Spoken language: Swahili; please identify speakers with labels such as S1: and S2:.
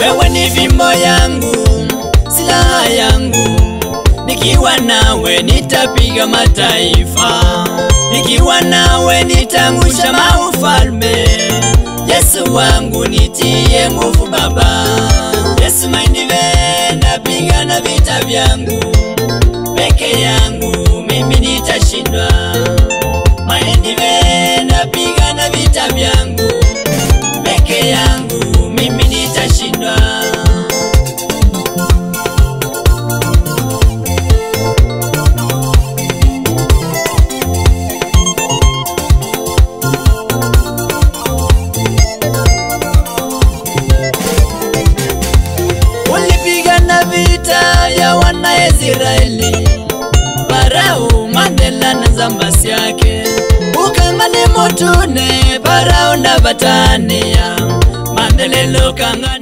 S1: Wewe ni fimbo yangu, silaha yangu, nikiwa nawe nitapiga mataifa, nikiwa nawe nitangusha maufalme. Yesu wangu nitie nguvu Baba, Yesu mainive napigana vita vyangu, peke yangu mimi nitashindwa. Mainive napigana vita vyangu, peke yangu mimi nitashindwa. Vita ya wana Israeli, Farao Mandela na zambasi yake, ukangane motune Farao na batania Mandela lokangane.